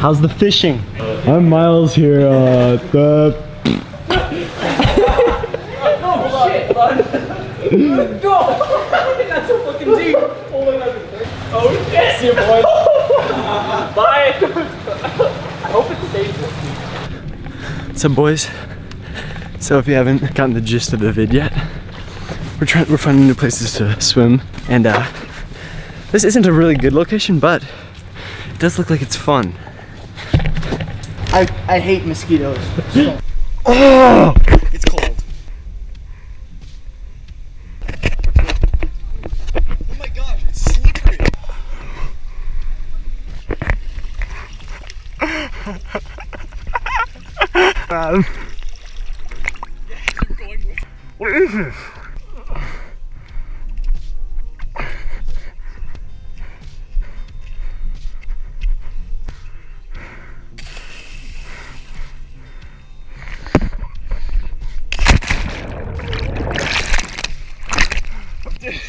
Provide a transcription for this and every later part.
How's the fishing? I'm Miles here. Oh shit, bud. Go! That's so fucking deep. Oh shit! See you, boys. Bye. I hope it stays this deep. What's up, boys? So if you haven't gotten the gist of the vid yet, we're finding new places to swim, and this isn't a really good location, but it does look like it's fun. I hate mosquitoes. Oh, it's cold. Oh my gosh, it's slippery. What is this?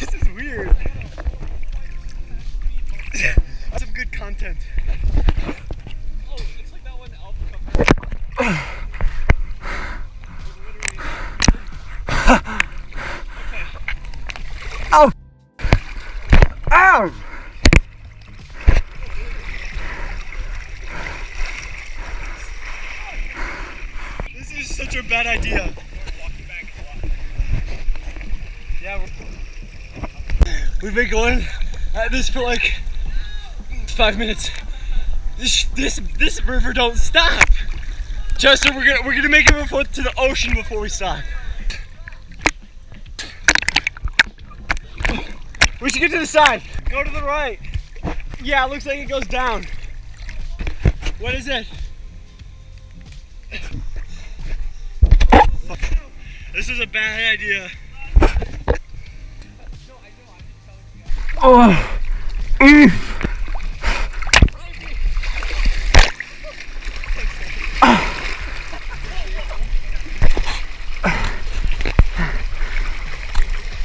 This is weird. That's some good content. Oh, it's like that one album cover. Ow! Ow! This is such a bad idea. Yeah, we've been going at this for like 5 minutes. This river don't stop. Chester, we're gonna make it to the ocean before we stop. We should get to the side. Go to the right. Yeah, it looks like it goes down. What is it? Fuck. This is a bad idea. Oh.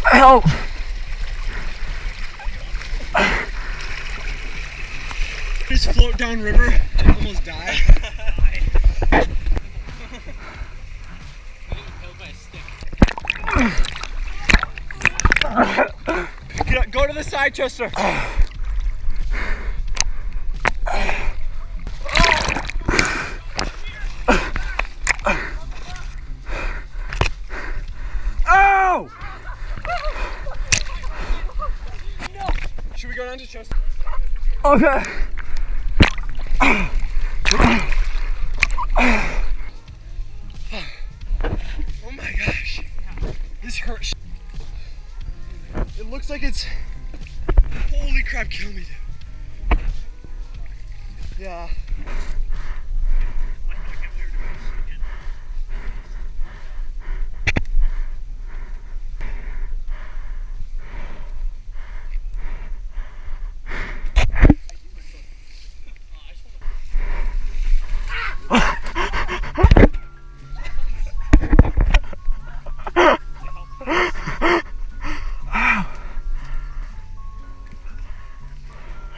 Help! Just float down river, almost die. Go to the side, Chester. Oh! Should we go down to Chester? Okay. Oh my gosh, this hurts. It looks like it's, holy crap, kill me, dude. Yeah.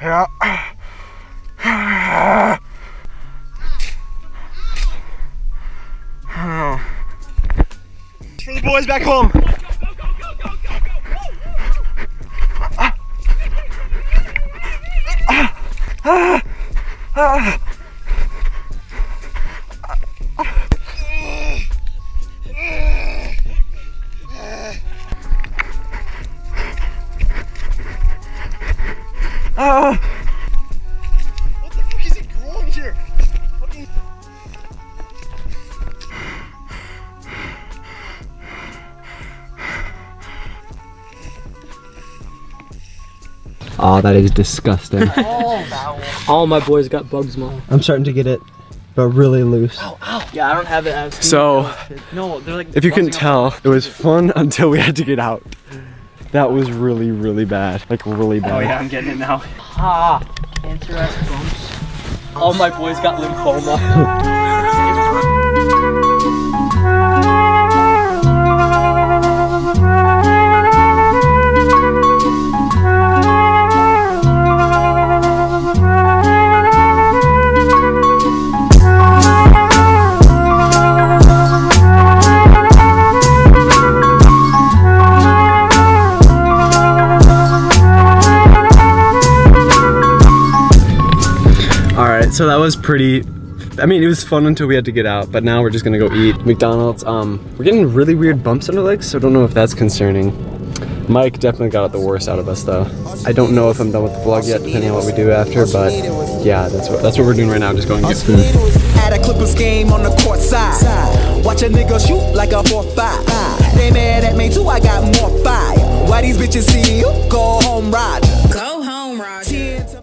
Yeah. It's for the boys back home. What the fuck is it growing here? Fucking... Oh, that is disgusting. All my boys got bugs, mom. I'm starting to get it, but really loose. Ow, ow. Yeah, I don't have it as So, no, they're like, if you couldn't tell, it was fun until we had to get out. That was really, really bad. Like, really bad. Oh yeah, I'm getting it now. Ha! Interesting bumps. All my boys got lymphoma. So that was pretty, I mean, it was fun until we had to get out, but now we're just gonna go eat McDonald's. We're getting really weird bumps on our legs, so I don't know if that's concerning. Mike definitely got the worst out of us though. I don't know if I'm done with the vlog yet, depending on what we do after, but yeah, that's what we're doing right now, just going to get food. At a Clippers game on the court side. Watch a nigga shoot like a 4-5. They mad at me too, I got more fire. Why these bitches see you? Go home ride.